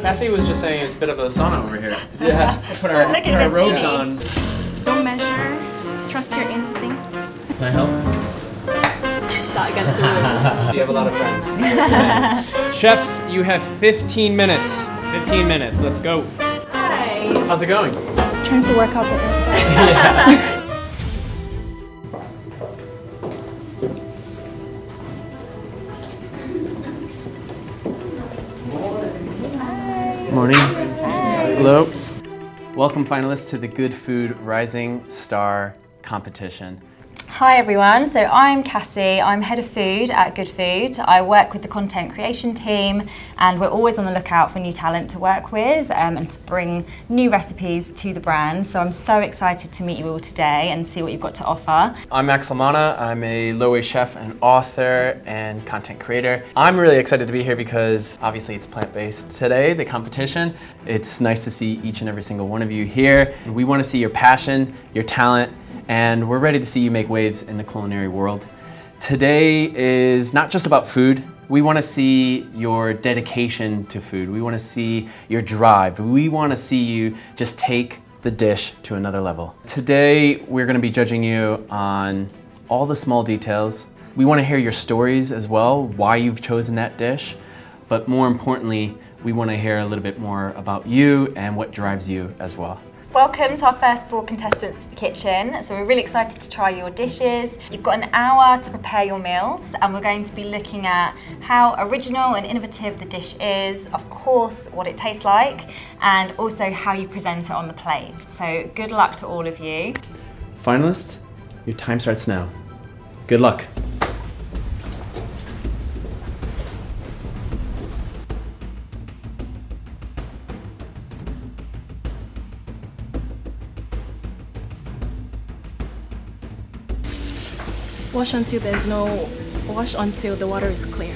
Cassie was just saying it's a bit of a sauna over here. Yeah. Put our robes on. Don't measure. Trust your instincts. Can I help? Is that against the rules? You have a lot of friends. Chefs, you have 15 minutes. 15 minutes. Let's go. Hi. How's it going? Trying to work out the airfare. Yeah. Morning. Hi. Hello. Welcome finalists to the Good Food Rising Star competition. Hi everyone, so I'm Cassie, I'm head of food at Good Food. I work with the content creation team and we're always on the lookout for new talent to work with and to bring new recipes to the brand. So I'm so excited to meet you all today and see what you've got to offer. I'm LaManna. I'm a low-wage chef and author and content creator. I'm really excited to be here because obviously it's plant-based today, the competition. It's nice to see each and every single one of you here. We want to see your passion, your talent, and we're ready to see you make waves in the culinary world. Today is not just about food. We want to see your dedication to food. We want to see your drive. We want to see you just take the dish to another level. Today, we're going to be judging you on all the small details. We want to hear your stories as well, why you've chosen that dish. But more importantly, we want to hear a little bit more about you and what drives you as well. Welcome to our first 4 contestants to the kitchen. So we're really excited to try your dishes. You've got an hour to prepare your meals and we're going to be looking at how original and innovative the dish is, of course what it tastes like, and also how you present it on the plate. So good luck to all of you. Finalists, your time starts now. Good luck. Wash until the water is clear.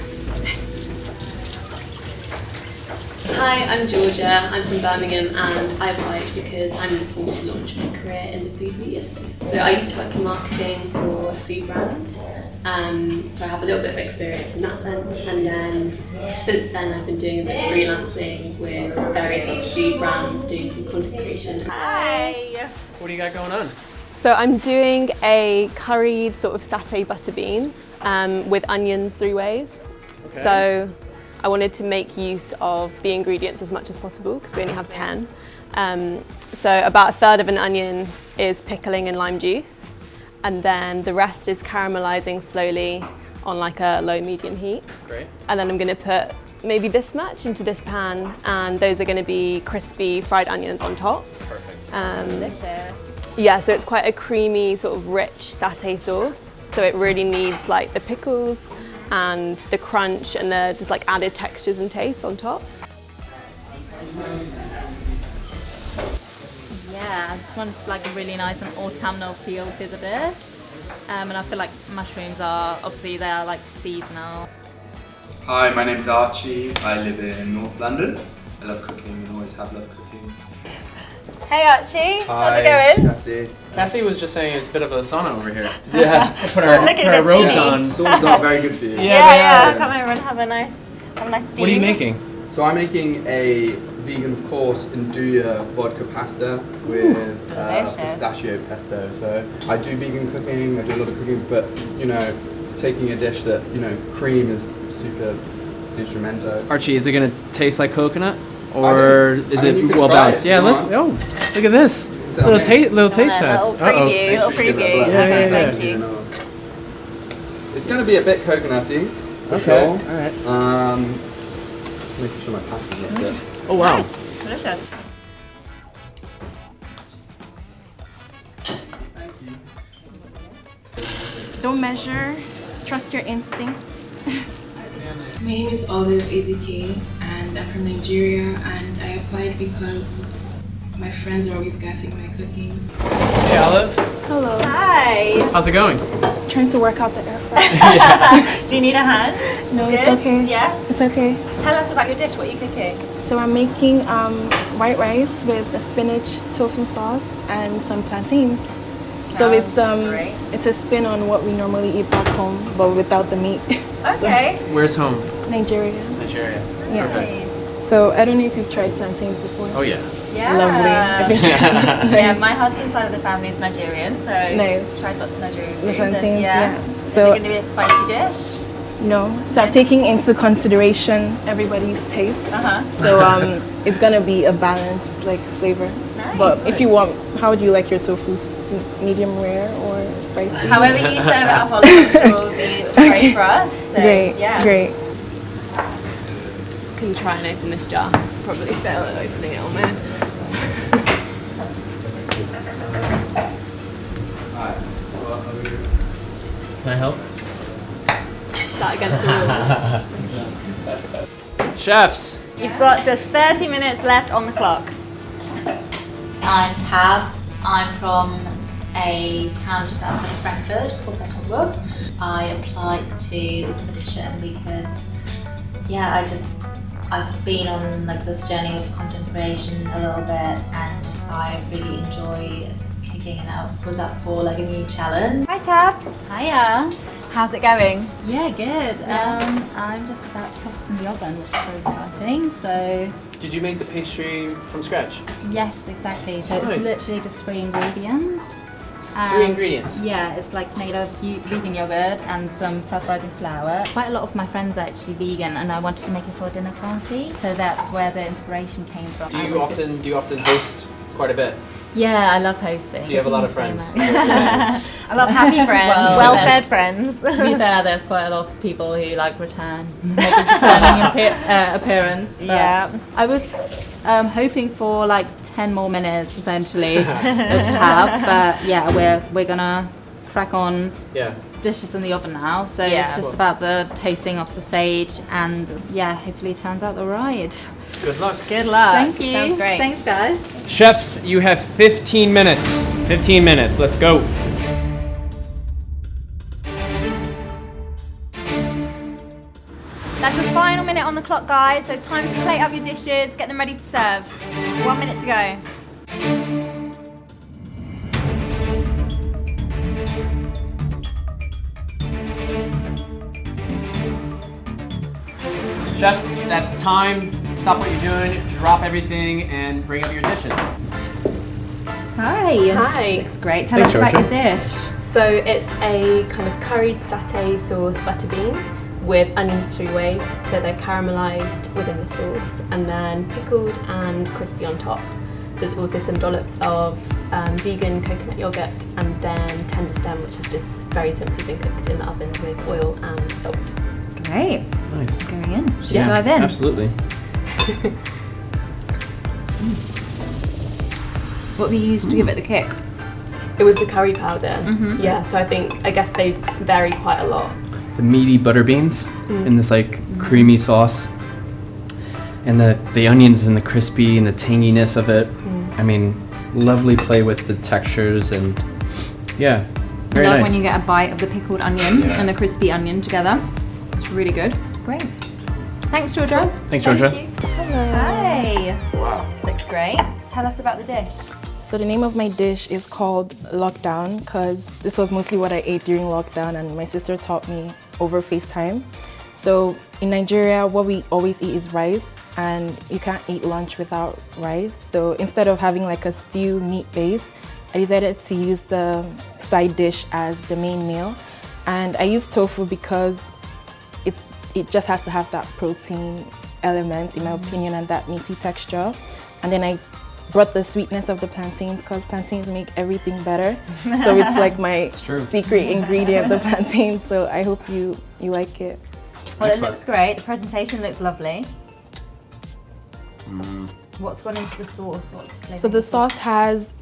Hi, I'm Georgia. I'm from Birmingham and I applied because I'm looking to launch my career in the food media space. So I used to work in marketing for a food brand. So I have a little bit of experience in that sense, and then since then I've been doing a bit of freelancing with various other food brands, doing some content creation. Hi! What do you got going on? So I'm doing a curried sort of satay butter bean with onions 3 ways. Okay. So I wanted to make use of the ingredients as much as possible because we only have 10. So about 1/3 of an onion is pickling in lime juice, and then the rest is caramelizing slowly on like a low-medium heat. Great. And then I'm going to put maybe this much into this pan, and those are going to be crispy fried onions on top. Perfect. Delicious. Yeah, so it's quite a creamy, sort of rich satay sauce. So it really needs like the pickles and the crunch and the just like added textures and tastes on top. Yeah, I just wanted like a really nice and autumnal feel to the dish. And I feel like mushrooms are, obviously they are like seasonal. Hi, my name's Archie. I live in North London. I love cooking and always have loved cooking. Hey Archie, how's it going? Cassie. Cassie was just saying it's a bit of a sauna over here. Yeah. Put our robes steamy. on. Saunas aren't very good for you. Yeah, come over and have a nice steam. What are you making? So I'm making a vegan, of course, Nduja vodka pasta with Delicious. pistachio pesto. So I do vegan cooking, I do a lot of cooking, but you know, taking a dish that, you know, cream is super instrumental. Archie, is it gonna taste like coconut? Or is I mean, you it can well try balanced? it if Yeah, you let's. want. Oh, look at this. Tell Little me. taste A test. little preview, Make little sure you give it a preview. blow. Yeah, Okay, yeah, thank yeah. you. It's going to be a bit coconutty, for Okay. sure. All right. Just making sure my pasta's not good. Oh wow. Nice, delicious. Don't measure. Trust your instincts. My name is Olive Ezike and I'm from Nigeria, and I applied because my friends are always gassing my cookings. Hey Olive, Hello. Hi. how's it going? Trying to work out the airfare. Do you need a hand? No, it's Good? okay. Yeah? It's okay. Tell us about your dish, what are you cooking? So I'm making white rice with a spinach tofu sauce and some plantains. So Great. it's a spin on what we normally eat back home, but without the meat. Okay. Where's home? Nigeria. Nigeria. Yeah. Perfect. So I don't know if you've tried plantains before. Oh yeah. Yeah. Lovely. Yeah, Nice. my husband's side of the family is Nigerian, so Nice. tried lots of Nigerian The food. and plantains, yeah. Is So- it going to be a spicy dish? No. So I'm taking into consideration everybody's taste. So it's gonna be a balanced like flavor. Nice. But if you want, how would you like your tofu? Medium rare or spicy? However you serve it up, I'm sure will be great for us. So, Great, yeah. great. Can you try and open this jar? Probably fail at opening it on there. Can I help? Is that against the rules? Chefs. You've got just 30 minutes left on the clock. I'm Tabs. I'm from a town just outside of Frankfurt called Langham. I applied to the competition because, yeah, I've been on like this journey of content creation a little bit, and I really enjoy cooking, and I was up for like a new challenge. Hi Tabs. Hiya. How's it going? Yeah, good. I'm just about to pop this in the oven, which is very exciting. So, Did you make the pastry from scratch? yes, exactly. So Nice. it's literally just 3 ingredients. 3 ingredients? Yeah, it's like made of vegan yogurt and some self-rising flour. Quite a lot of my friends are actually vegan, and I wanted to make it for a dinner party. So that's where the inspiration came from. Do you often host quite a bit? Yeah, I love hosting. Do you have a lot of friends? I love happy friends, Well, well-fed friends. To be fair, there's quite a lot of people who like make a returning appearance. But Yeah. I was hoping for like 10 more minutes essentially to have, but yeah, we're gonna crack on. Yeah. Dishes in the oven now, so Yeah. it's just about the tasting off the stage, and yeah, hopefully it turns out all right. Good luck. Good luck. Thank you. Sounds great. Thanks, guys. Chefs, you have 15 minutes. 15 minutes. Let's go. That's your final minute on the clock, guys. So time to plate up your dishes, get them ready to serve. 1 minute to go. Chefs, that's time. Stop what you're doing, drop everything, and bring up your dishes. Hi. Hi. Looks great. Tell Thanks, us about Georgia. your dish. So it's a kind of curried satay sauce butter bean with onions 3 ways. So they're caramelized within the sauce and then pickled and crispy on top. There's also some dollops of vegan coconut yogurt and then tender stem, which is just very simply been cooked in the oven with oil and salt. Great. Nice. Going in. Should we dive in? Absolutely. What we used to give it the kick? It was the curry powder. Yeah, so I guess they vary quite a lot. The meaty butter beans in this like creamy sauce, and the onions and the crispy and the tanginess of it. I mean, lovely play with the textures, and yeah, very I love nice. when you get a bite of the pickled onion and the crispy onion together. It's really good. Great. Thanks, Georgia. Thanks, Georgia. Thank you. Hi. Wow. Looks great. Tell us about the dish. So the name of my dish is called Lockdown because this was mostly what I ate during lockdown, and my sister taught me over FaceTime. So in Nigeria, what we always eat is rice, and you can't eat lunch without rice. So instead of having like a stew meat base, I decided to use the side dish as the main meal. And I use tofu because it just has to have that protein element, in my opinion, and that meaty texture. And then I brought the sweetness of the plantains because plantains make everything better. So it's like my true. secret ingredient, the plantain. So I hope you like it. Well, Excellent. it looks great. The presentation looks lovely. What's gone into the sauce? What's flavoring So the sauce has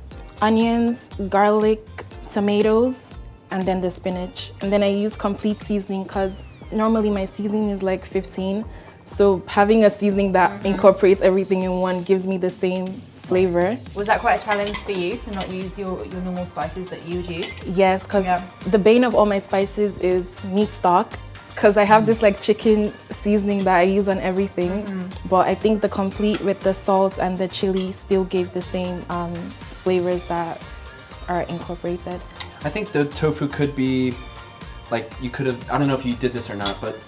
onions, garlic, tomatoes, and then the spinach. And then I use complete seasoning because normally my seasoning is like 15. So having a seasoning that incorporates everything in one gives me the same flavor. Was that quite a challenge for you to not use your normal spices that you would use? Yes, because Yeah. the bane of all my spices is meat stock. Because I have this like chicken seasoning that I use on everything. But I think the complete with the salt and the chili still gave the same flavors that are incorporated. I think the tofu could be, like, you could have, I don't know if you did this or not, but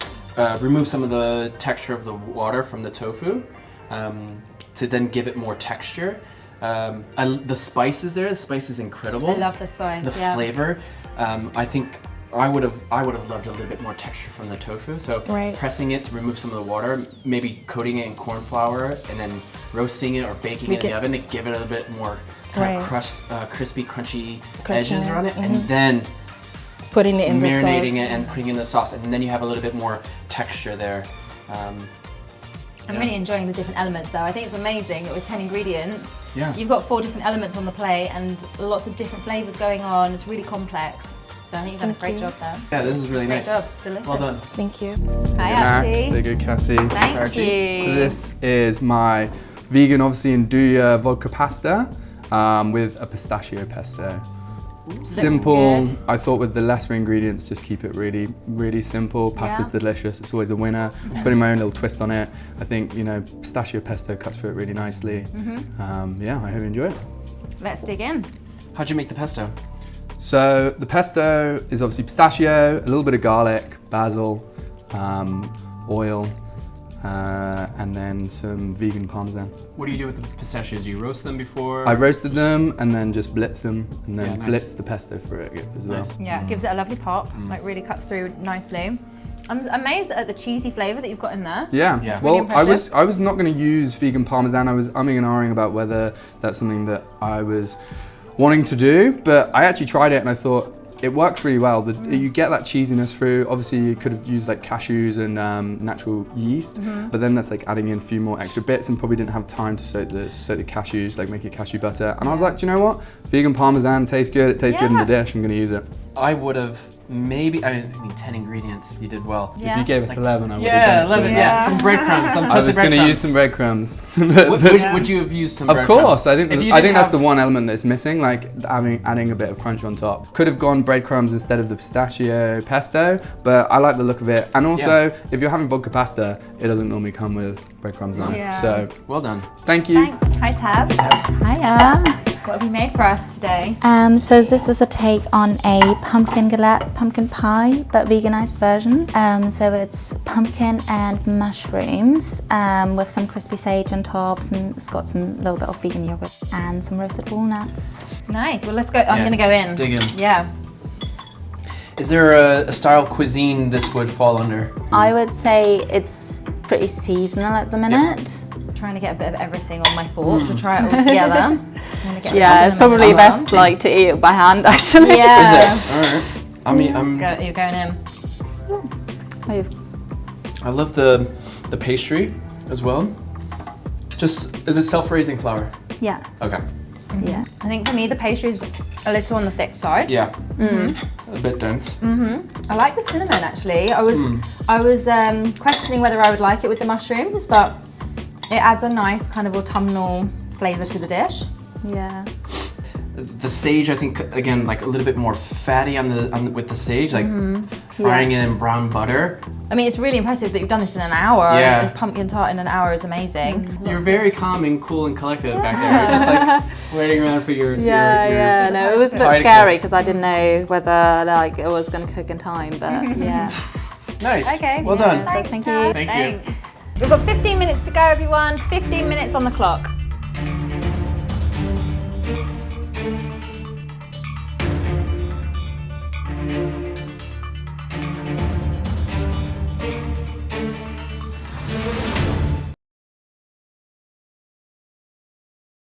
remove some of the texture of the water from the tofu. to then give it more texture. The spices there, the spice is incredible. I love the spice. The flavor. I think I would have loved a little bit more texture from the tofu. So pressing it to remove some of the water, maybe coating it in corn flour and then roasting it or baking it in the oven to give it a little bit more kind of crispy, crunchy edges around it, and then putting it in the sauce. Marinating it and putting it in the sauce, and then you have a little bit more texture there. I'm really enjoying the different elements though. I think it's amazing that with 10 ingredients, you've got 4 different elements on the plate and lots of different flavours going on. It's really complex. So I think you've done a great job there. Yeah, this is really nice. Great job, it's delicious. Well done. Thank you. Hi Max, Archie. there you go, Cassie. Thank you. So this is my vegan, obviously, Nduja vodka pasta with a pistachio pesto. Simple. Good. I thought with the lesser ingredients, just keep it really, really simple. Pasta's delicious. It's always a winner. Putting my own little twist on it. I think, you know, pistachio pesto cuts through it really nicely. Yeah, I hope you enjoy it. Let's dig in. How'd you make the pesto? So the pesto is obviously pistachio, a little bit of garlic, basil, oil, and then some vegan parmesan. What do you do with the pistachios? Do you roast them before? I roasted them and then just blitz them and then blitz the pesto through it as well. Yeah, it gives it a lovely pop, like really cuts through nicely. I'm amazed at the cheesy flavour that you've got in there. Yeah. Really Well, I was not going to use vegan parmesan. I was umming and ahhing about whether that's something that I was wanting to do, but I actually tried it and I thought it works really well. You get that cheesiness through. Obviously, you could have used like cashews and natural yeast, but then that's like adding in a few more extra bits, and probably didn't have time to soak the cashews, like make it cashew butter. And I was like, do you know what? Vegan parmesan tastes good. It tastes good in the dish. I'm going to use it. I would have maybe, I mean 10 ingredients, you did well. If you gave us 11, I would have done 11, some breadcrumbs, some I was going to use some breadcrumbs. Would you have used some breadcrumbs? Of course, I think that's the one element that's missing, like adding a bit of crunch on top. Could have gone breadcrumbs instead of the pistachio pesto, but I like the look of it. And also, if you're having vodka pasta, it doesn't normally come with breadcrumbs on it. So, well done. Thank you. Thanks. Hi Tabs. Hiya. What have you made for us today? So this is a take on a pumpkin galette, pumpkin pie, but veganized version. So it's pumpkin and mushrooms with some crispy sage on top, and it's got some little bit of vegan yogurt and some roasted walnuts. Nice. Well, let's go. I'm going to go in. Dig in. Yeah. Is there a style of cuisine this would fall under? I would say it's pretty seasonal at the minute. Trying to get a bit of everything on my fork to try it all together. Yeah, it's probably best like to eat it by hand actually. Yeah. Is it? All right. You're going in. I love the pastry as well. Just, is it self-raising flour? Yeah. Okay. Yeah. I think for me the pastry's a little on the thick side. Yeah. A bit dense. I like the cinnamon actually. I was questioning whether I would like it with the mushrooms, but it adds a nice kind of autumnal flavour to the dish. Yeah. The sage, I think, again, like a little bit more fatty with the sage, like frying it in brown butter. I mean, it's really impressive that you've done this in an hour. Yeah. The pumpkin tart in an hour is amazing. You're very calm and cool and collected back there. You're just like waiting around for your Yeah, no, it was a bit scary because I didn't know whether like it was going to cook in time, but yeah. Nice. Okay. Well done. Thanks, Thank you. Thank you. We've got 15 minutes to go, everyone. 15 minutes on the clock.